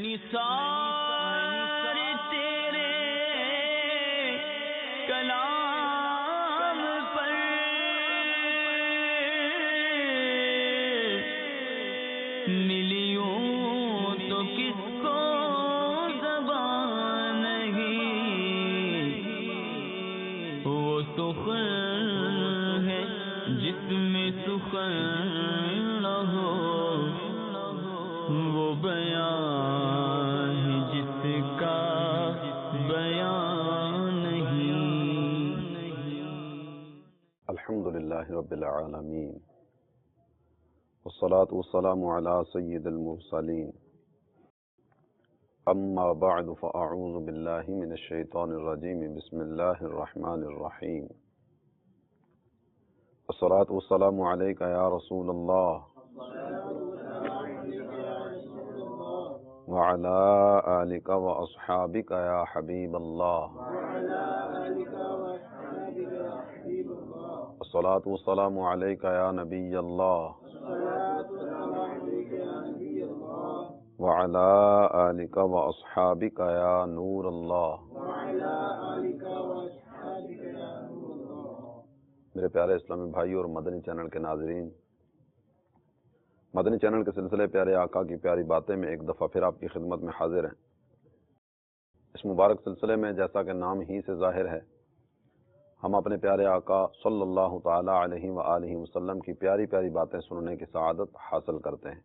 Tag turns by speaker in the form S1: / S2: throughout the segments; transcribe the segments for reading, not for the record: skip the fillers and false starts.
S1: نثار تیرے کلام پر ملیوں تو کس کو زبان نہیں، وہ سخن ہے جس میں سخن نہ ہو، وہ بیان ہے جس کا بیان نہیں۔
S2: الحمدللہ رب العالمین، والصلاة والسلام علی سید المرسلین، اما بعد فاعوذ باللہ من الشیطان الرجیم، بسم اللہ الرحمن الرحیم۔ والصلاة والسلام علیک یا رسول اللہ وعلی آلک واصحابک یا حبیب اللہ۔ والصلاة والسلام علیک یا نبی اللہ وعلی آلک واصحابک یا نور اللہ۔ میرے پیارے اسلامی بھائی اور مدنی چینل کے ناظرین، مدنی چینل کے سلسلے پیارے آقا کی پیاری باتیں میں ایک دفعہ پھر آپ کی خدمت میں حاضر ہیں۔ اس مبارک سلسلے میں جیسا کہ نام ہی سے ظاہر ہے، ہم اپنے پیارے آقا صلی اللہ تعالی علیہ وآلہ وسلم کی پیاری پیاری باتیں سننے کی سعادت حاصل کرتے ہیں۔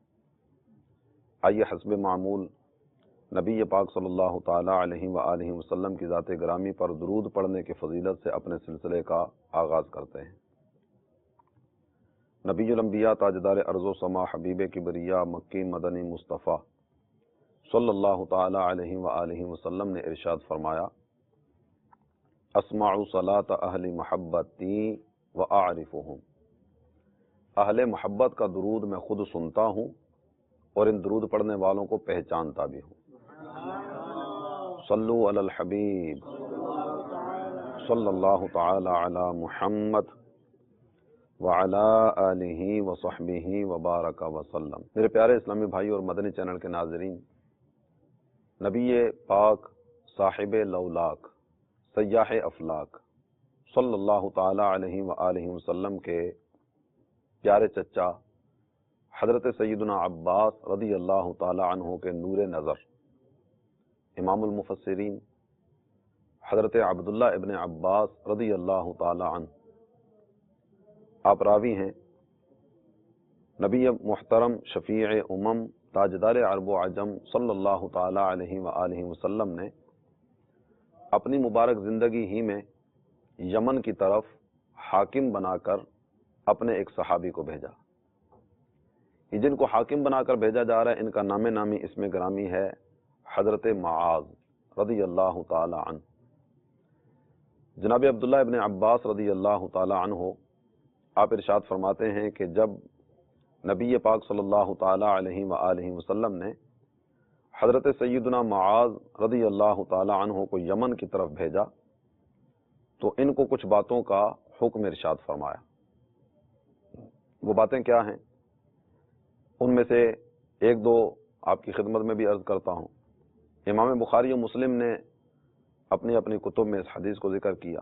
S2: آئیے حسب معمول نبی پاک صلی اللہ تعالی علیہ وآلہ وسلم کی ذات گرامی پر درود پڑھنے کی فضیلت سے اپنے سلسلے کا آغاز کرتے ہیں۔ نبی الانبیاء تاجدار ارض و سما حبیب کبریا مکی مدنی مصطفیٰ صلی اللہ تعالی علیہ وآلہ وسلم نے ارشاد فرمایا، اسمع صلاۃ اہل محبتی واعرفہم، اہل محبت کا درود میں خود سنتا ہوں اور ان درود پڑھنے والوں کو پہچانتا بھی ہوں۔ صلو علی الحبیب صلی اللہ تعالی علی محمد وعلی آلہ وصحبہ وبارک وسلم۔ میرے پیارے اسلامی بھائی اور مدنی چینل کے ناظرین، نبی پاک صاحب لولاک سیاح افلاک صلی اللہ تعالی علیہ وآلہ وسلم کے پیارے چچا حضرت سیدنا عباس رضی اللہ تعالی عنہ کے نور نظر، امام المفسرین حضرت عبداللہ ابن عباس رضی اللہ تعالی عنہ، آپ راوی ہیں، نبی محترم شفیع امم تاجدار عرب و عجم صلی اللہ تعالی علیہ وآلہ وسلم نے اپنی مبارک زندگی ہی میں یمن کی طرف حاکم بنا کر اپنے ایک صحابی کو بھیجا۔ یہ جن کو حاکم بنا کر بھیجا جا رہا ہے، ان کا نام نامی اسم گرامی ہے حضرت معاذ رضی اللہ تعالی عنہ۔ جناب عبداللہ ابن عباس رضی اللہ تعالی عنہ آپ ارشاد فرماتے ہیں کہ جب نبی پاک صلی اللہ تعالی علیہ وآلہ وسلم نے حضرت سیدنا معاذ رضی اللہ تعالی عنہ کو یمن کی طرف بھیجا تو ان کو کچھ باتوں کا حکم ارشاد فرمایا۔ وہ باتیں کیا ہیں؟ ان میں سے ایک دو آپ کی خدمت میں بھی عرض کرتا ہوں۔ امام بخاری و مسلم نے اپنی اپنی کتب میں اس حدیث کو ذکر کیا۔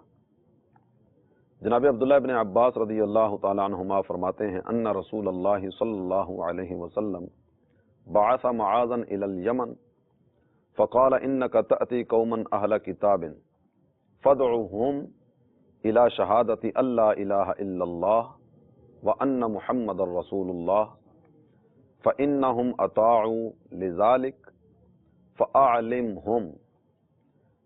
S2: جناب عبداللہ ابن عباس رضی اللہ تعالی عنہما فرماتے ہیں، ان رسول اللہ صلی اللہ علیہ وسلم بعث معاذا الى اليمن فقال انك تأتي قوما اہل کتاب فادعوهم الى شہادت ان لا الہ الا اللہ وان محمد رسول اللہ فانهم اطاعوا لذلك فاعلمهم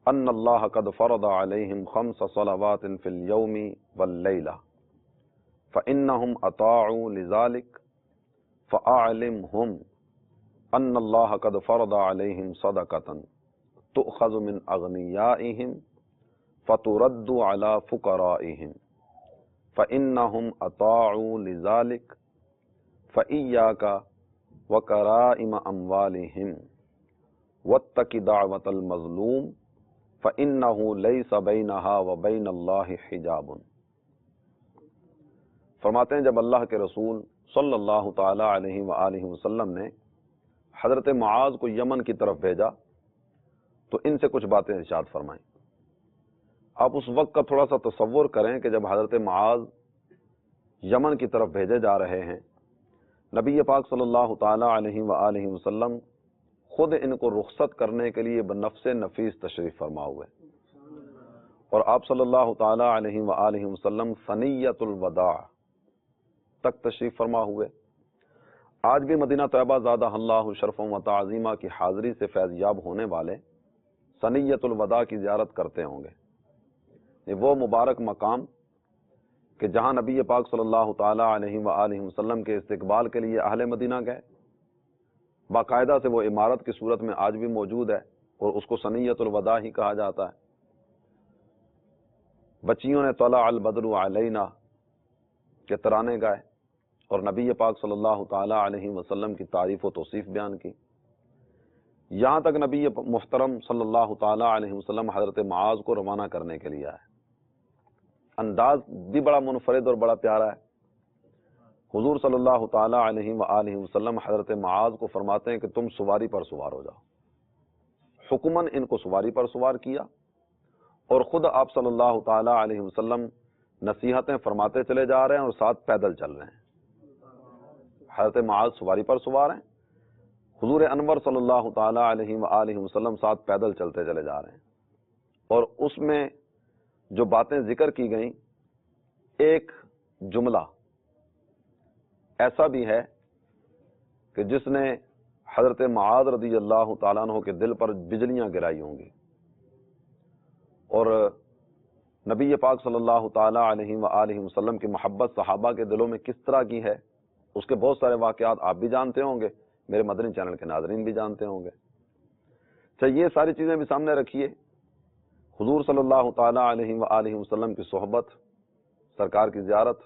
S2: ان اللہ قد فرض علیہم 5 صلوات فی اليوم واللیلہ فانهم اطاعوا لذلك فاعلمهم ان اللہ قد فرض علیہم صدقۃ تؤخذ من اغنیائہم فترد علی فقرائہم فانهم اطاعوا لذلك فإیاک وکرائم اموالہم واتق دعوۃ المظلوم فإنہ لیس بینہا وبین اللہ حجاب۔ فرماتے ہیں جب اللہ کے رسول صلی اللہ تعالی علیہ وآلہ وسلم نے حضرت معاذ کو یمن کی طرف بھیجا تو ان سے کچھ باتیں ارشاد فرمائیں۔ آپ اس وقت کا تھوڑا سا تصور کریں کہ جب حضرت معاذ یمن کی طرف بھیجے جا رہے ہیں، نبی پاک صلی اللہ تعالی علیہ وآلہ وسلم خود ان کو رخصت کرنے کے لیے بنفس نفیس تشریف فرما ہوئے، اور آپ صلی اللہ تعالی علیہ وآلہ وسلم ثنیۃ الوداع تک تشریف فرما ہوئے۔ آج بھی مدینہ طیبہ زادہ اللہ شرف و تعظیمہ کی حاضری سے فیض یاب ہونے والے ثنیۃ الوداع کی زیارت کرتے ہوں گے۔ یہ وہ مبارک مقام کہ جہاں نبی پاک صلی اللہ تعالی علیہ وآلہ وسلم کے استقبال کے لیے اہل مدینہ گئے، باقاعدہ سے وہ عمارت کی صورت میں آج بھی موجود ہے اور اس کو ثنیۃ الوداع ہی کہا جاتا ہے۔ بچیوں نے طلع البدر علینا کے ترانے گائے اور نبی پاک صلی اللہ تعالی علیہ وسلم کی تعریف و توصیف بیان کی، یہاں تک نبی محترم صلی اللہ تعالی علیہ وسلم حضرت معاذ کو روانہ کرنے کے لیے آئے۔ انداز بھی بڑا منفرد اور بڑا پیارا ہے۔ حضور صلی اللہ تعالی علیہ وآلہ وسلم حضرت معاذ کو فرماتے ہیں کہ تم سواری پر سوار ہو جاؤ۔ حکماً ان کو سواری پر سوار کیا اور خود آپ صلی اللہ تعالی علیہ وسلم نصیحتیں فرماتے چلے جا رہے ہیں اور ساتھ پیدل چل رہے ہیں۔ حضرت معاذ سواری پر سوار ہیں، حضور انور صلی اللہ تعالی علیہ وآلہ وسلم ساتھ پیدل چلتے چلے جا رہے ہیں، اور اس میں جو باتیں ذکر کی گئیں، ایک جملہ ایسا بھی ہے کہ جس نے حضرت معاذ رضی اللہ تعالیٰ عنہ کے دل پر بجلیاں گرائی ہوں گی، اور نبی پاک صلی اللہ تعالی علیہ وآلہ وسلم کی محبت صحابہ کے دلوں میں کس طرح کی ہے، اس کے بہت سارے واقعات آپ بھی جانتے ہوں گے، میرے مدنی چینل کے ناظرین بھی جانتے ہوں گے۔ چاہیے یہ ساری چیزیں بھی سامنے رکھیے۔ حضور صلی اللہ تعالی علیہ وآلہ وسلم کی صحبت، سرکار کی زیارت،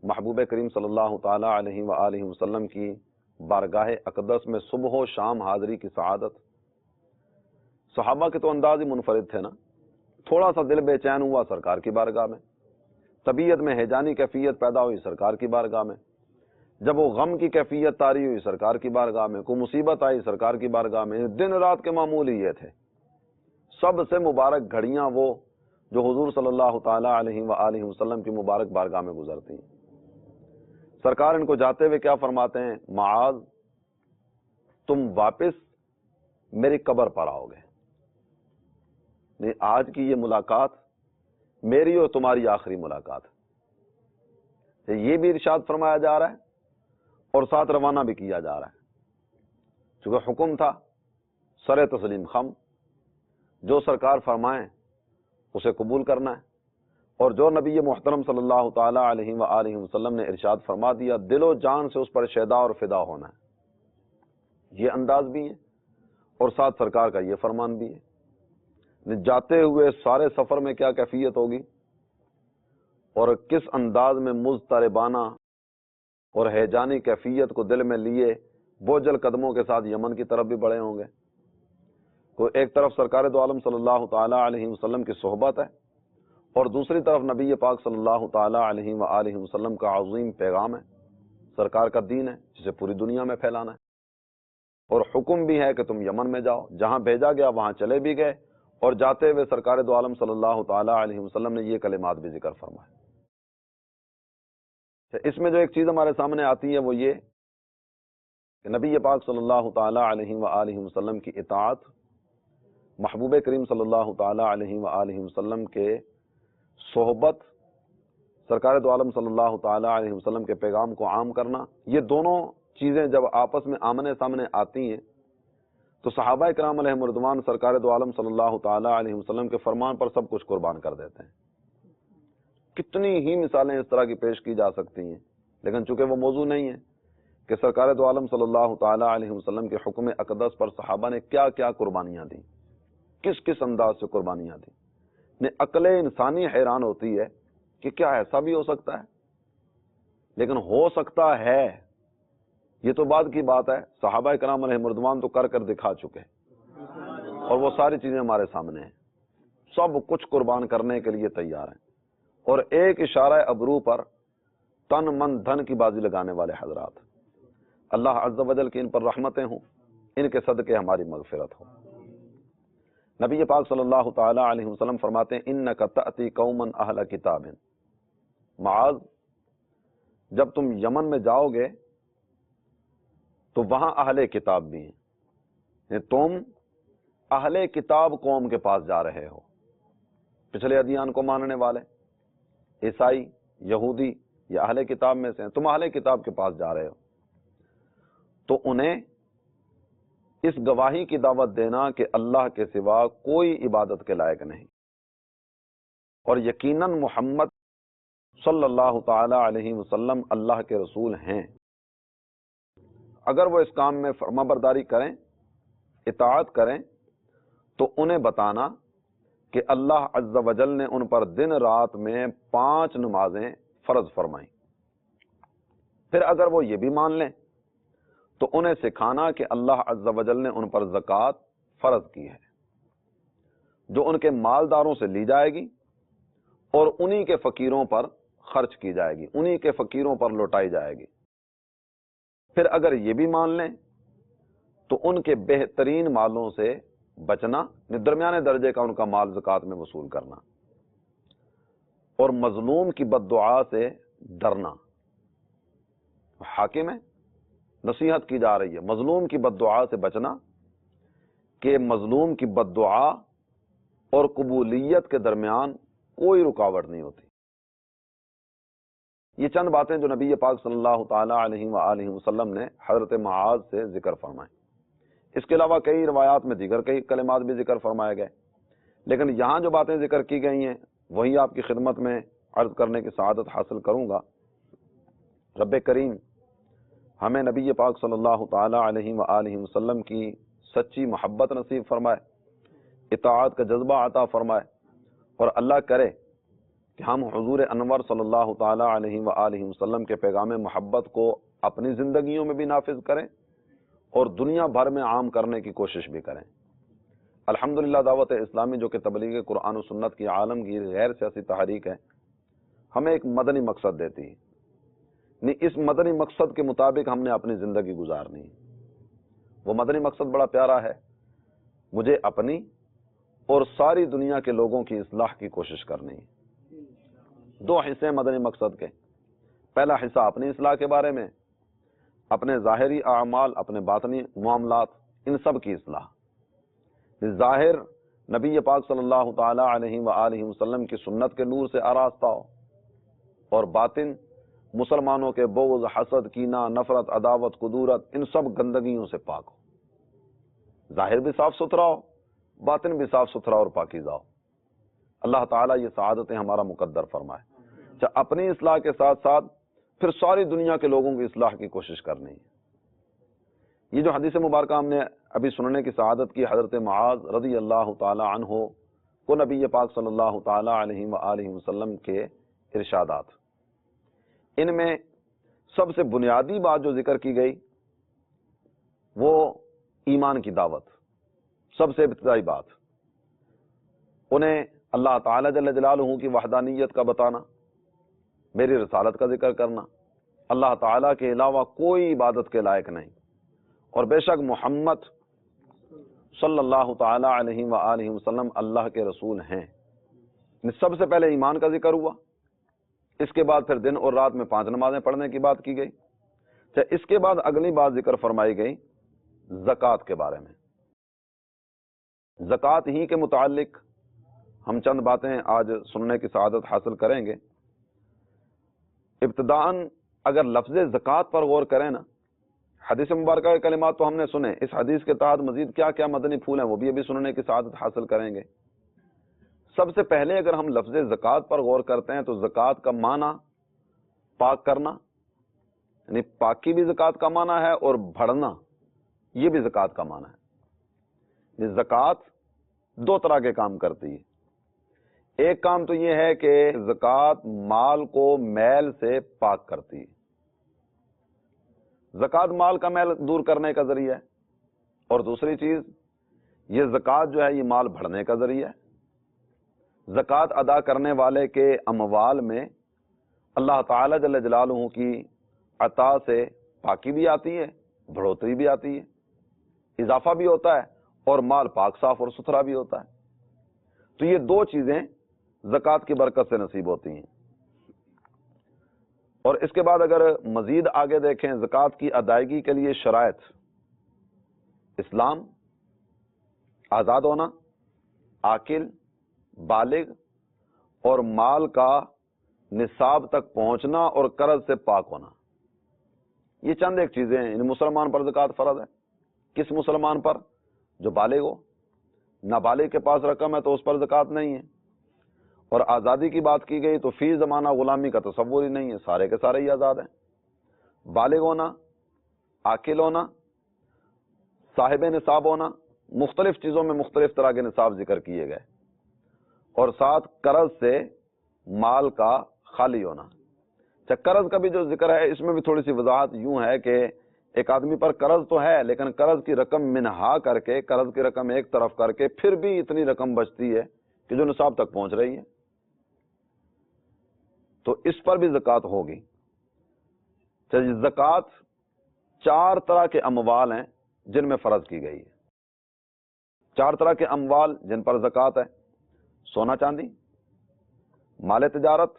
S2: محبوب کریم صلی اللہ تعالی علیہ وآلہ وسلم کی بارگاہ اقدس میں صبح و شام حاضری کی سعادت۔ صحابہ کے تو انداز ہی منفرد تھے نا، تھوڑا سا دل بے چین ہوا سرکار کی بارگاہ میں، طبیعت میں ہیجانی کیفیت پیدا ہوئی سرکار کی بارگاہ میں، جب وہ غم کی کیفیت طاری ہوئی سرکار کی بارگاہ میں، کوئی مصیبت آئی سرکار کی بارگاہ میں، دن رات کے معمول ہی یہ تھے۔ سب سے مبارک گھڑیاں وہ جو حضور صلی اللہ تعالی علیہ وآلہ وسلم کی مبارک بارگاہ میں گزرتی ہیں۔ سرکار ان کو جاتے ہوئے کیا فرماتے ہیں؟ معاذ تم واپس میری قبر پر آؤ گے، نہیں آج کی یہ ملاقات میری اور تمہاری آخری ملاقات ہے۔ یہ بھی ارشاد فرمایا جا رہا ہے اور ساتھ روانہ بھی کیا جا رہا ہے، چونکہ حکم تھا سر تسلیم خم، جو سرکار فرمائیں اسے قبول کرنا ہے، اور جو نبی محترم صلی اللہ تعالی علیہ وآلہ وسلم نے ارشاد فرما دیا دل و جان سے اس پر شیدا اور فدا ہونا ہے۔ یہ انداز بھی ہے اور ساتھ سرکار کا یہ فرمان بھی ہے۔ جاتے ہوئے سارے سفر میں کیا کیفیت ہوگی اور کس انداز میں مضطربانہ اور ہیجانی کیفیت کو دل میں لیے بوجھل قدموں کے ساتھ یمن کی طرف بھی بڑھے ہوں گے۔ تو ایک طرف سرکار دو عالم صلی اللہ تعالی علیہ وسلم کی صحبت ہے، اور دوسری طرف نبی پاک صلی اللہ تعالی علیہ وآلہ وسلم کا عظیم پیغام ہے، سرکار کا دین ہے جسے پوری دنیا میں پھیلانا ہے، اور حکم بھی ہے کہ تم یمن میں جاؤ، جہاں بھیجا گیا وہاں چلے بھی گئے، اور جاتے ہوئے سرکار دو عالم صلی اللہ تعالی علیہ وسلم نے یہ کلمات بھی ذکر فرمائے۔ اس میں جو ایک چیز ہمارے سامنے آتی ہے وہ یہ کہ نبی پاک صلی اللہ تعالی علیہ وآلہ وسلم کی اطاعت، محبوب کریم صلی اللہ تعالی علیہ وآلہ وسلم کے صحبت، سرکار دو عالم صلی اللہ تعالی علیہ وسلم کے پیغام کو عام کرنا، یہ دونوں چیزیں جب آپس میں آمنے سامنے آتی ہیں تو صحابہ کرام علیہم رضوان سرکار دو عالم صلی اللہ تعالی علیہ وسلم کے فرمان پر سب کچھ قربان کر دیتے ہیں۔ کتنی ہی مثالیں اس طرح کی پیش کی جا سکتی ہیں، لیکن چونکہ وہ موضوع نہیں ہے کہ سرکار دو عالم صلی اللہ تعالی علیہ وسلم کے حکم اقدس پر صحابہ نے کیا کیا قربانیاں دیں، کس کس انداز سے قربانیاں دیں، عقل انسانی حیران ہوتی ہے کہ کیا ایسا بھی ہو سکتا ہے، لیکن ہو سکتا ہے، یہ تو بعد کی بات ہے، صحابہ کرام علیہ رضوان تو کر کر دکھا چکے اور وہ ساری چیزیں ہمارے سامنے ہیں، سب کچھ قربان کرنے کے لیے تیار ہیں، اور ایک اشارہ ابرو پر تن من دھن کی بازی لگانے والے حضرات، اللہ عز و جل کی ان پر رحمتیں ہوں ان کے صدقے ہماری مغفرت ہو۔ نبی پاک صلی اللہ تعالی علیہ وسلم فرماتے ہیں انک تأتی قوما اہل کتاب، معاذ جب تم یمن میں جاؤ گے تو وہاں اہل کتاب بھی ہیں، تم اہل کتاب قوم کے پاس جا رہے ہو، پچھلے ادیان کو ماننے والے عیسائی یہودی یا اہل کتاب میں سے ہیں، تم اہل کتاب کے پاس جا رہے ہو، تو انہیں اس گواہی کی دعوت دینا کہ اللہ کے سوا کوئی عبادت کے لائق نہیں، اور یقیناً محمد صلی اللہ تعالی علیہ وسلم اللہ کے رسول ہیں۔ اگر وہ اس کام میں فرما برداری کریں، اطاعت کریں، تو انہیں بتانا کہ اللہ عز و جل نے ان پر دن رات میں 5 نمازیں فرض فرمائیں۔ پھر اگر وہ یہ بھی مان لیں تو انہیں سکھانا کہ اللہ عز و جل نے ان پر زکوٰۃ فرض کی ہے، جو ان کے مالداروں سے لی جائے گی اور انہی کے فقیروں پر خرچ کی جائے گی، انہی کے فقیروں پر لوٹائی جائے گی۔ پھر اگر یہ بھی مان لیں تو ان کے بہترین مالوں سے بچنا، درمیانے درجے کا ان کا مال زکوٰۃ میں وصول کرنا، اور مظلوم کی بد دعا سے ڈرنا۔ حاکم ہے، نصیحت کی جا رہی ہے مظلوم کی بد دعا سے بچنا، کہ مظلوم کی بد دعا اور قبولیت کے درمیان کوئی رکاوٹ نہیں ہوتی۔ یہ چند باتیں جو نبی پاک صلی اللہ تعالی علیہ وآلہ وسلم نے حضرت معاذ سے ذکر فرمائیں۔ اس کے علاوہ کئی روایات میں دیگر کئی کلمات بھی ذکر فرمائے گئے، لیکن یہاں جو باتیں ذکر کی گئی ہیں وہی آپ کی خدمت میں عرض کرنے کی سعادت حاصل کروں گا۔ رب کریم ہمیں نبی پاک صلی اللہ تعالی علیہ وآلہ وسلم کی سچی محبت نصیب فرمائے، اطاعت کا جذبہ عطا فرمائے، اور اللہ کرے کہ ہم حضور انور صلی اللہ تعالی علیہ وآلہ وسلم کے پیغام محبت کو اپنی زندگیوں میں بھی نافذ کریں اور دنیا بھر میں عام کرنے کی کوشش بھی کریں۔ الحمدللہ دعوت اسلامی جو کہ تبلیغ قرآن و سنت کی عالمگیر غیر سیاسی تحریک ہے، ہمیں ایک مدنی مقصد دیتی ہے، اس مدنی مقصد کے مطابق ہم نے اپنی زندگی گزارنی ہے۔ وہ مدنی مقصد بڑا پیارا ہے، مجھے اپنی اور ساری دنیا کے لوگوں کی اصلاح کی کوشش کرنی ہے۔ 2 حصے مدنی مقصد کے، پہلا حصہ اپنی اصلاح کے بارے میں، اپنے ظاہری اعمال، اپنے باطنی معاملات، ان سب کی اصلاح۔ ظاہر نبی پاک صلی اللہ تعالی علیہ وآلہ وسلم کی سنت کے نور سے آراستہ ہو، اور باطن مسلمانوں کے بغض، حسد، کینہ، نفرت، عداوت، کدورت، ان سب گندگیوں سے پاک ہو۔ ظاہر بھی صاف ستھرا ہو، باطن بھی صاف ستھرا اور پاکیزہ ہو۔ اللہ تعالیٰ یہ سعادتیں ہمارا مقدر فرمائے۔ اپنی اصلاح کے ساتھ ساتھ پھر ساری دنیا کے لوگوں کی اصلاح کی کوشش کرنی ہے۔ یہ جو حدیث مبارکہ ہم نے ابھی سننے کی سعادت کی، حضرت معاذ رضی اللہ تعالی عنہ کو نبی پاک صلی اللہ تعالی علیہ وآلہ وسلم کے ارشادات، ان میں سب سے بنیادی بات جو ذکر کی گئی وہ ایمان کی دعوت، سب سے ابتدائی بات، انہیں اللہ تعالی جل جلالہ کی وحدانیت کا بتانا، میری رسالت کا ذکر کرنا، اللہ تعالیٰ کے علاوہ کوئی عبادت کے لائق نہیں، اور بے شک محمد صلی اللہ تعالی علیہ وآلہ وسلم اللہ کے رسول ہیں۔ سب سے پہلے ایمان کا ذکر ہوا، اس کے بعد پھر دن اور رات میں 5 نمازیں پڑھنے کی بات کی گئی۔ اس کے بعد اگلی بات ذکر فرمائی گئی زکوٰۃ کے بارے میں۔ زکوٰۃ ہی کے متعلق ہم چند باتیں آج سننے کی سعادت حاصل کریں گے۔ ابتداً اگر لفظ زکوٰۃ پر غور کریں نا، حدیث مبارکہ کے کلمات تو ہم نے سنے، اس حدیث کے تحت مزید کیا کیا مدنی پھول ہیں وہ بھی ابھی سننے کی سعادت حاصل کریں گے۔ سب سے پہلے اگر ہم لفظ زکوٰۃ پر غور کرتے ہیں تو زکوٰۃ کا معنی پاک کرنا، یعنی پاکی بھی زکوٰۃ کا معنی ہے، اور بڑھنا یہ بھی زکوٰۃ کا معنی ہے۔ زکوٰۃ 2 طرح کے کام کرتی ہے۔ ایک کام تو یہ ہے کہ زکوٰۃ مال کو میل سے پاک کرتی ہے، زکوٰۃ مال کا میل دور کرنے کا ذریعہ ہے، اور دوسری چیز یہ زکوٰۃ جو ہے یہ مال بڑھنے کا ذریعہ ہے۔ زکوٰۃ ادا کرنے والے کے اموال میں اللہ تعالی جل جلالہ کی عطا سے پاکی بھی آتی ہے، بڑھوتری بھی آتی ہے۔ اضافہ بھی ہوتا ہے اور مال پاک صاف اور ستھرا بھی ہوتا ہے. تو یہ دو چیزیں زکوٰۃ کی برکت سے نصیب ہوتی ہیں. اور اس کے بعد اگر مزید آگے دیکھیں زکوٰۃ کی ادائیگی کے لیے شرائط: اسلام، آزاد ہونا، عاقل، بالغ اور مال کا نصاب تک پہنچنا اور قرض سے پاک ہونا. یہ چند ایک چیزیں ہیں. مسلمان پر زکوٰۃ فرض ہے. کس مسلمان پر؟ جو بالغ ہو. نابالغ کے پاس رقم ہے تو اس پر زکوٰۃ نہیں ہے. اور آزادی کی بات کی گئی تو فی زمانہ غلامی کا تصور ہی نہیں ہے، سارے کے سارے ہی آزاد ہیں. بالغ ہونا، عاقل ہونا، صاحب نصاب ہونا، مختلف چیزوں میں مختلف طرح کے نصاب ذکر کیے گئے، اور ساتھ قرض سے مال کا خالی ہونا. قرض کا بھی جو ذکر ہے اس میں بھی تھوڑی سی وضاحت یوں ہے کہ ایک آدمی پر قرض تو ہے لیکن قرض کی رقم منہا کر کے، قرض کی رقم ایک طرف کر کے پھر بھی اتنی رقم بچتی ہے کہ جو نصاب تک پہنچ رہی ہے، تو اس پر بھی زکوٰۃ ہوگی. زکوٰۃ 4 طرح کے اموال ہیں جن میں فرض کی گئی ہے. 4 طرح کے اموال جن پر زکوٰۃ ہے: سونا چاندی، مال تجارت،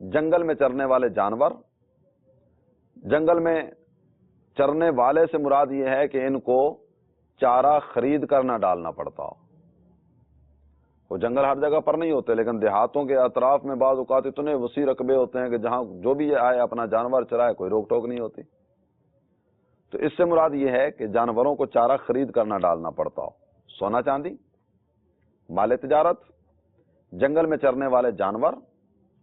S2: جنگل میں چرنے والے جانور. جنگل میں چرنے والے سے مراد یہ ہے کہ ان کو چارہ خرید کر نہ ڈالنا پڑتا ہو. وہ جنگل ہر جگہ پر نہیں ہوتے لیکن دیہاتوں کے اطراف میں بعض اوقات اتنے وسیع رقبے ہوتے ہیں کہ جہاں جو بھی آئے اپنا جانور چرائے، کوئی روک ٹوک نہیں ہوتی. تو اس سے مراد یہ ہے کہ جانوروں کو چارہ خرید کر نہ ڈالنا پڑتا ہو. سونا چاندی، مال تجارت، جنگل میں چرنے والے جانور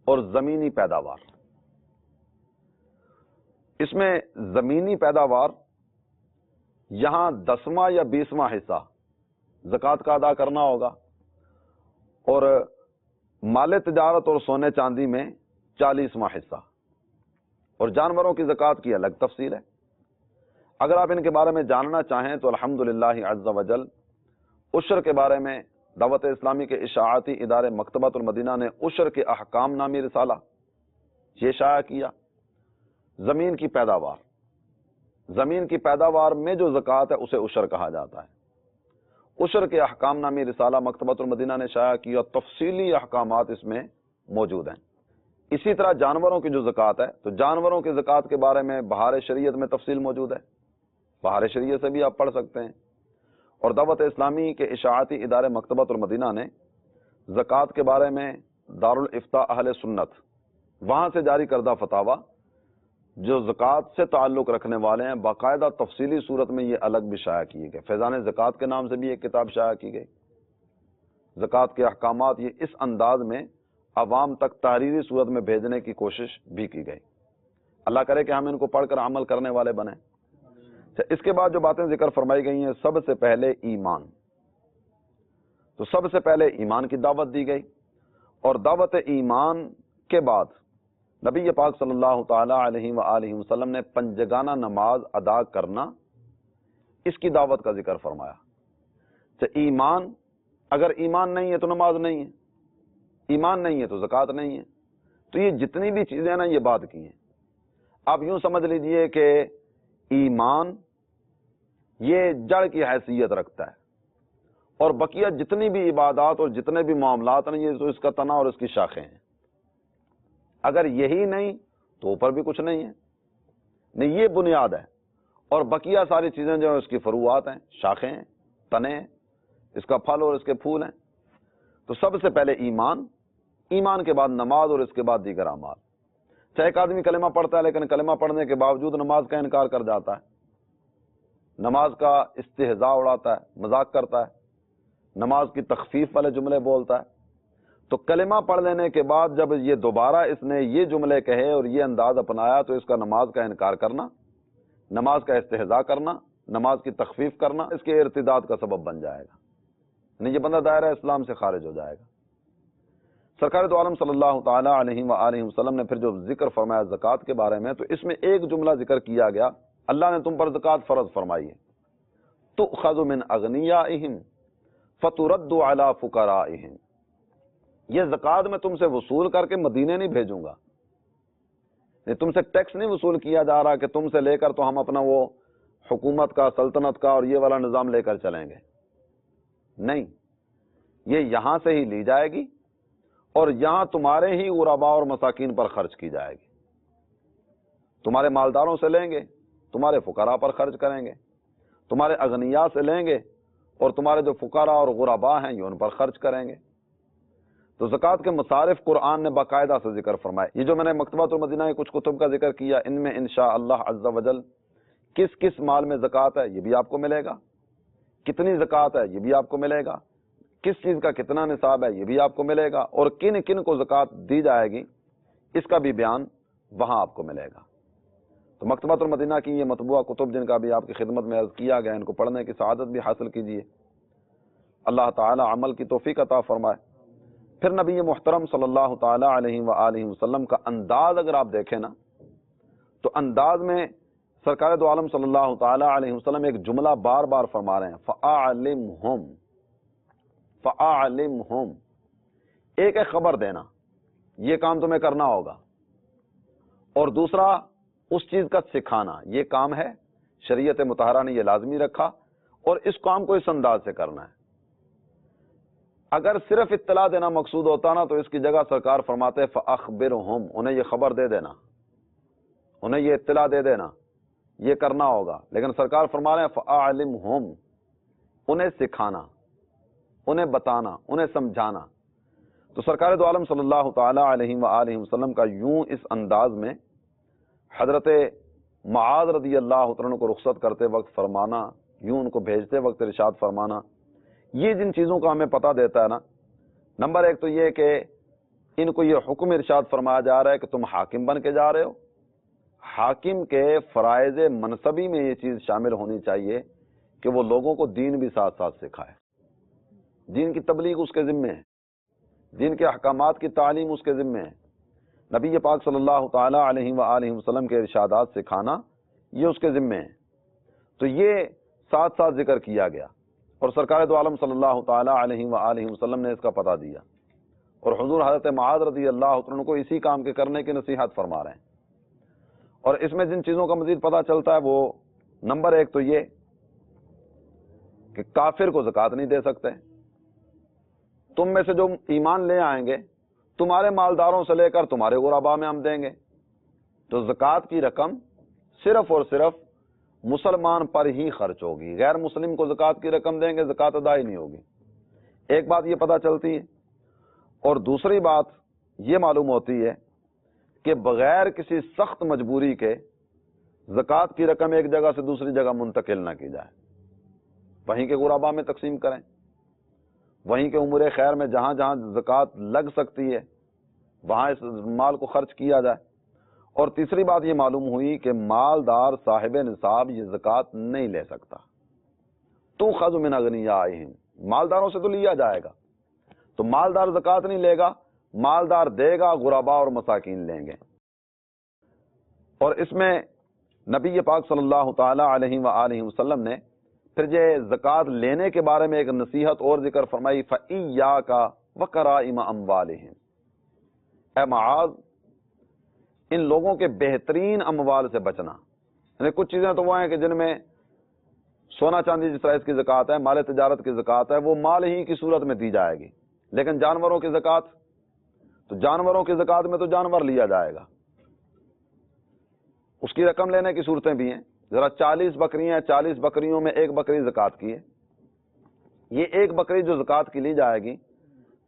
S2: اور زمینی پیداوار. اس میں زمینی پیداوار یہاں 10واں یا 20واں حصہ زکوٰۃ کا ادا کرنا ہوگا، اور مال تجارت اور سونے چاندی میں 40واں حصہ. اور جانوروں کی زکوٰۃ کی الگ تفصیل ہے. اگر آپ ان کے بارے میں جاننا چاہیں تو الحمدللہ عز وجل عشر کے بارے میں دعوت اسلامی کے اشاعتی ادارے مکتبۃ المدینہ نے عشر کے احکام نامی رسالہ یہ شائع کیا. زمین کی پیداوار، زمین کی پیداوار میں جو زکوٰۃ ہے اسے عشر کہا جاتا ہے. عشر کے احکام نامی رسالہ مکتبۃ المدینہ نے شائع کیا، تفصیلی احکامات اس میں موجود ہیں. اسی طرح جانوروں کی جو زکوٰۃ ہے تو جانوروں کی زکوٰۃ کے بارے میں بہار شریعت میں تفصیل موجود ہے. بہار شریعت سے بھی آپ پڑھ سکتے ہیں. اور دعوت اسلامی کے اشاعتی ادارے مکتبۃ المدینہ نے زکوٰۃ کے بارے میں دارالافتاء اہل سنت وہاں سے جاری کردہ فتاویٰ جو زکوٰۃ سے تعلق رکھنے والے ہیں باقاعدہ تفصیلی صورت میں یہ الگ بھی شائع کیے گئے. فیضان زکوٰۃ کے نام سے بھی ایک کتاب شائع کی گئی. زکوٰۃ کے احکامات یہ اس انداز میں عوام تک تحریری صورت میں بھیجنے کی کوشش بھی کی گئی. اللہ کرے کہ ہم ان کو پڑھ کر عمل کرنے والے بنیں. اس کے بعد جو باتیں ذکر فرمائی گئی ہیں، سب سے پہلے ایمان. تو سب سے پہلے ایمان کی دعوت دی گئی، اور دعوت ایمان کے بعد نبی پاک صلی اللہ تعالی علیہ وآلہ وسلم نے پنجگانہ نماز ادا کرنا، اس کی دعوت کا ذکر فرمایا. ایمان، اگر ایمان نہیں ہے تو نماز نہیں ہے، ایمان نہیں ہے تو زکوٰۃ نہیں ہے. تو یہ جتنی بھی چیزیں نا یہ بات کی ہیں. آپ یوں سمجھ لیجئے کہ ایمان یہ جڑ کی حیثیت رکھتا ہے، اور بقیہ جتنی بھی عبادات اور جتنے بھی معاملات ہیں یہ تو اس کا تنا اور اس کی شاخیں ہیں. اگر یہی نہیں تو اوپر بھی کچھ نہیں ہے. نہیں، یہ بنیاد ہے، اور بقیہ ساری چیزیں جو ہیں اس کی فروعات ہیں، شاخیں ہیں، تنے ہیں، اس کا پھل اور اس کے پھول ہیں. تو سب سے پہلے ایمان، ایمان کے بعد نماز اور اس کے بعد دیگر اعمال. چاہے ایک آدمی کلمہ پڑھتا ہے لیکن کلمہ پڑھنے کے باوجود نماز کا انکار کر جاتا ہے، نماز کا استہزاء اڑاتا ہے، مذاق کرتا ہے، نماز کی تخفیف والے جملے بولتا ہے، تو کلمہ پڑھ لینے کے بعد جب یہ دوبارہ اس نے یہ جملے کہے اور یہ انداز اپنایا تو اس کا نماز کا انکار کرنا، نماز کا استہزاء کرنا، نماز کی تخفیف کرنا اس کے ارتداد کا سبب بن جائے گا. نہیں، یہ بندہ دائرہ اسلام سے خارج ہو جائے گا. سرکار تو عالم صلی اللہ تعالی علیہ وآلہ وسلم نے پھر جو ذکر فرمایا زکوٰۃ کے بارے میں، تو اس میں ایک جملہ ذکر کیا گیا، اللہ نے تم پر زکوٰۃ فرض فرمائی ہے. تؤخذ من اغنیائہم فترد علی فقرائہم. یہ زکوٰۃ میں تم سے وصول کر کے مدینے نہیں بھیجوں گا. تم سے ٹیکس نہیں وصول کیا جا رہا کہ تم سے لے کر تو ہم اپنا وہ حکومت کا، سلطنت کا اور یہ والا نظام لے کر چلیں گے، نہیں، یہ یہاں سے ہی لی جائے گی اور یہاں تمہارے ہی غرباء اور مساکین پر خرچ کی جائے گی۔ تمہارے مالداروں سے لیں گے، تمہارے فقراء پر خرچ کریں گے، تمہارے اغنیاء سے لیں گے اور تمہارے جو فقراء اور غرباء ہیں یہ ان پر خرچ کریں گے۔ تو زکوٰۃ کے مصارف قرآن نے باقاعدہ سے ذکر فرمائے۔ یہ جو میں نے مکتبۃ المدینہ کے کچھ کتب کا ذکر کیا، ان میں انشاءاللہ عز و جل کس کس مال میں زکوٰۃ ہے یہ بھی آپ کو ملے گا، کتنی زکوٰۃ ہے یہ بھی آپ کو ملے گا، کس چیز کا کتنا نصاب ہے یہ بھی آپ کو ملے گا، اور کن کن کو زکوٰۃ دی جائے گی اس کا بھی بیان وہاں آپ کو ملے گا۔ تو مکتبۃ المدینہ کی یہ مطبوعہ کتب جن کا بھی آپ کی خدمت میں عرض کیا گیا، ان کو پڑھنے کی سعادت بھی حاصل کیجیے، اللہ تعالی عمل کی توفیق عطا فرمائے۔ پھر نبی محترم صلی اللہ تعالی علیہ وآلہ وسلم کا انداز اگر آپ دیکھیں نا، تو انداز میں سرکار دو عالم صلی اللہ تعالی علیہ وسلم ایک جملہ بار بار فرما رہے ہیں، فَأَعْلِمْهُمْ فَأَعْلِمْهُمْ، ایک خبر دینا، یہ کام تمہیں کرنا ہوگا، اور دوسرا اس چیز کا سکھانا، یہ کام ہے، شریعت مطہرہ نے یہ لازمی رکھا اور اس کام کو اس انداز سے کرنا ہے۔ اگر صرف اطلاع دینا مقصود ہوتا نا تو اس کی جگہ سرکار فرماتے فَأَخْبِرْهُمْ، انہیں یہ خبر دے دینا، انہیں یہ اطلاع دے دینا، یہ کرنا ہوگا، لیکن سرکار فرما رہے ہیں فَأَعْلِمْهُمْ، انہیں سکھانا، انہیں بتانا، انہیں سمجھانا۔ تو سرکار دو عالم صلی اللہ تعالی علیہ وآلہ وسلم کا یوں اس انداز میں حضرت معاذ رضی اللہ عنہ کو رخصت کرتے وقت فرمانا، یوں ان کو بھیجتے وقت ارشاد فرمانا، یہ جن چیزوں کا ہمیں پتہ دیتا ہے نا، نمبر ایک تو یہ کہ ان کو یہ حکم ارشاد فرمایا جا رہا ہے کہ تم حاکم بن کے جا رہے ہو، حاکم کے فرائض منصبی میں یہ چیز شامل ہونی چاہیے کہ وہ لوگوں کو دین بھی ساتھ ساتھ سکھائے، دین کی تبلیغ اس کے ذمے ہے، دین کے احکامات کی تعلیم اس کے ذمے ہے، نبی پاک صلی اللہ تعالی علیہ وآلہ وسلم کے ارشادات سکھانا یہ اس کے ذمے ہے۔ تو یہ ساتھ ساتھ ذکر کیا گیا اور سرکار دو عالم صلی اللہ تعالی علیہ وآلہ وسلم نے اس کا پتہ دیا، اور حضور حضرت معاذ رضی اللہ عنہ کو اسی کام کے کرنے کی نصیحت فرما رہے ہیں۔ اور اس میں جن چیزوں کا مزید پتہ چلتا ہے وہ نمبر ایک تو یہ کہ کافر کو زکوٰۃ نہیں دے سکتے، تم میں سے جو ایمان لے آئیں گے تمہارے مالداروں سے لے کر تمہارے غرباء میں ہم دیں گے، تو زکوٰۃ کی رقم صرف اور صرف مسلمان پر ہی خرچ ہوگی، غیر مسلم کو زکوٰۃ کی رقم دیں گے زکوٰۃ ادا ہی نہیں ہوگی۔ ایک بات یہ پتہ چلتی ہے، اور دوسری بات یہ معلوم ہوتی ہے کہ بغیر کسی سخت مجبوری کے زکوٰۃ کی رقم ایک جگہ سے دوسری جگہ منتقل نہ کی جائے، وہیں کے غرباء میں تقسیم کریں، وہیں کے امور خیر میں جہاں جہاں زکوٰۃ لگ سکتی ہے وہاں اس مال کو خرچ کیا جائے۔ اور تیسری بات یہ معلوم ہوئی کہ مالدار صاحب نصاب یہ زکوٰۃ نہیں لے سکتا، تؤخذ من اغنیائہم، مالداروں سے تو لیا جائے گا، تو مالدار زکوٰۃ نہیں لے گا، مالدار دے گا، غرباء اور مساکین لیں گے۔ اور اس میں نبی پاک صلی اللہ تعالی علیہ وآلہ وسلم نے پھر یہ زکوٰۃ لینے کے بارے میں ایک نصیحت اور ذکر فرمائی، فَإِيَّاكَ وَكَرَائِمَ أَمْوَالِهِمْ، اے معاذ ان لوگوں کے بہترین اموال سے بچنا۔ یعنی کچھ چیزیں تو وہ ہیں کہ جن میں سونا چاندی جس طرح اس کی زکوٰۃ ہے، مال تجارت کی زکوٰۃ ہے، وہ مال ہی کی صورت میں دی جائے گی، لیکن جانوروں کی زکوٰۃ، تو جانوروں کی زکوٰۃ میں تو جانور لیا جائے گا، اس کی رقم لینے کی صورتیں بھی ہیں۔ ذرا 40 بکریاں ہیں، 40 بکریوں میں ایک بکری زکوٰۃ کی ہے، یہ ایک بکری جو زکوٰۃ کی لی جائے گی،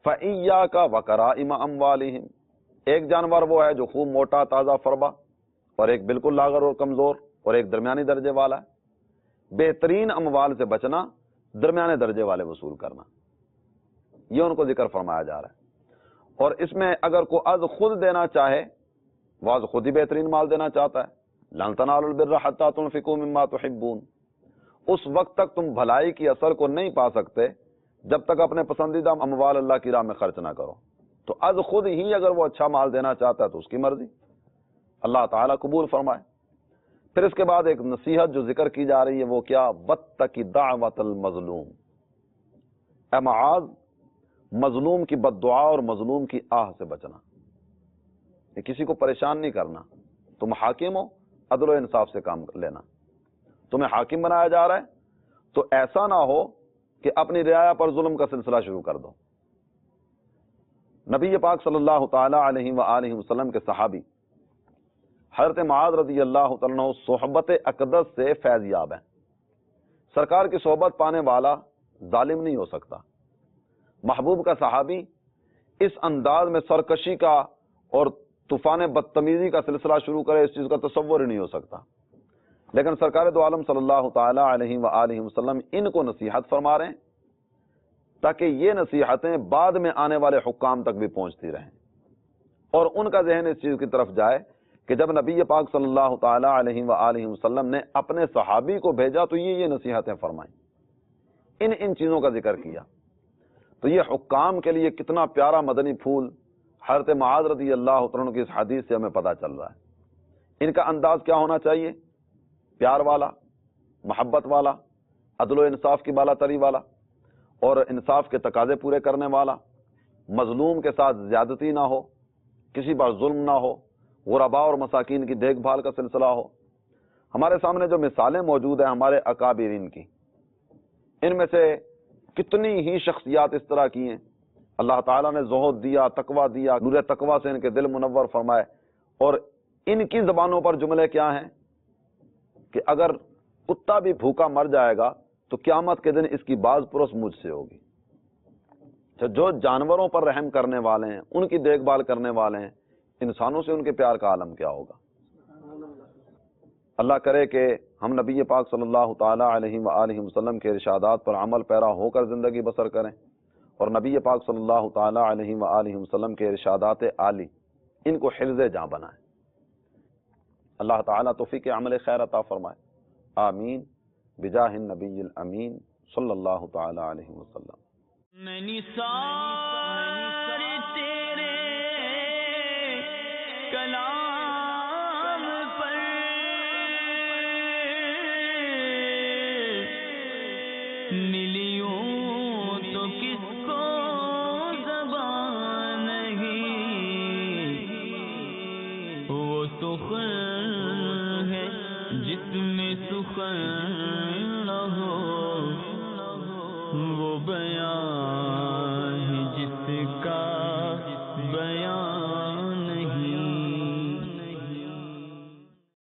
S2: فَإِيَّاكَ وَكَرَائِمَ أَمْوَالِهِمْ، ایک جانور وہ ہے جو خوب موٹا تازہ فربا، اور ایک بالکل لاغر اور کمزور، اور ایک درمیانی درجے والا ہے۔ بہترین اموال سے بچنا، درمیانے درجے والے وصول کرنا، یہ ان کو ذکر فرمایا جا رہا ہے۔ اور اس میں اگر کوئی از خود دینا چاہے، وہ از خود ہی بہترین مال دینا چاہتا ہے، لَن تَنَالُوا الْبِرَّ حَتَّىٰ تُنْفِقُوا مِمَّا تُحِبُّونَ، اس وقت تک تم بھلائی کی اثر کو نہیں پا سکتے جب تک اپنے پسندیدہ اموال اللہ کی راہ میں خرچ نہ کرو۔ تو از خود ہی اگر وہ اچھا مال دینا چاہتا ہے تو اس کی مرضی، اللہ تعالیٰ قبول فرمائے۔ پھر اس کے بعد ایک نصیحت جو ذکر کی جا رہی ہے وہ کیا، وَاتَّقِ دَعْوَةَ الْمَظْلُومِ، اے معاذ مظلوم کی بد دعا اور مظلوم کی آہ سے بچنا، یہ کسی کو پریشان نہیں کرنا، تم حاکم ہو عدل و انصاف سے کام لینا، تمہیں حاکم بنایا جا رہا ہے تو ایسا نہ ہو کہ اپنی رعایا پر ظلم کا سلسلہ شروع کر دو۔ نبی پاک صلی اللہ تعالی علیہ وآلہ وسلم کے صحابی حضرت معاذ رضی اللہ تعالیٰ عنہ صحبت اقدس سے فیض یاب ہیں۔ سرکار کی صحبت پانے والا ظالم نہیں ہو سکتا۔ محبوب کا صحابی اس انداز میں سرکشی کا اور طوفان بدتمیزی کا سلسلہ شروع کرے، اس چیز کا تصور ہی نہیں ہو سکتا۔ لیکن سرکار دو عالم صلی اللہ تعالی علیہ وآلہ وسلم ان کو نصیحت فرما رہے ہیں تاکہ یہ نصیحتیں بعد میں آنے والے حکام تک بھی پہنچتی رہیں، اور ان کا ذہن اس چیز کی طرف جائے کہ جب نبی پاک صلی اللہ تعالی علیہ وآلہ وسلم نے اپنے صحابی کو بھیجا تو یہ نصیحتیں فرمائیں، ان چیزوں کا ذکر کیا۔ تو یہ حکام کے لیے کتنا پیارا مدنی پھول حضرت معاذ رضی اللہ عنہ کی اس حدیث سے ہمیں پتہ چل رہا ہے۔ ان کا انداز کیا ہونا چاہیے؟ پیار والا، محبت والا، عدل و انصاف کی بالا تری والا، اور انصاف کے تقاضے پورے کرنے والا، مظلوم کے ساتھ زیادتی نہ ہو، کسی پر ظلم نہ ہو، غرباء اور مساکین کی دیکھ بھال کا سلسلہ ہو۔ ہمارے سامنے جو مثالیں موجود ہیں ہمارے اکابرین کی، ان میں سے کتنی ہی شخصیات اس طرح کی ہیں، اللہ تعالیٰ نے زہد دیا، تقویٰ دیا، نور تقویٰ سے ان کے دل منور فرمائے، اور ان کی زبانوں پر جملے کیا ہیں کہ اگر کتا بھی بھوکا مر جائے گا تو قیامت کے دن اس کی باز پرس مجھ سے ہوگی۔ جو جانوروں پر رحم کرنے والے ہیں، ان کی دیکھ بھال کرنے والے ہیں، انسانوں سے ان کے پیار کا عالم کیا ہوگا۔ اللہ کرے کہ ہم نبی پاک صلی اللہ تعالی علیہ وآلہ وسلم کے ارشادات پر عمل پیرا ہو کر زندگی بسر کریں، اور نبی پاک صلی اللہ تعالی علیہ وآلہ وسلم کے ارشادات عالی ان کو حفظ جاں بنائیں۔ اللہ تعالیٰ توفیق عمل خیر عطا فرمائے، آمین بجاہ النبی الامین صلی اللہ تعالی علیہ وسلم۔
S1: میں نثار تیرے کلام پر ملیوں تو کس کو زبان نہیں، وہ سخن ہے جس میں سخن نہ ہو۔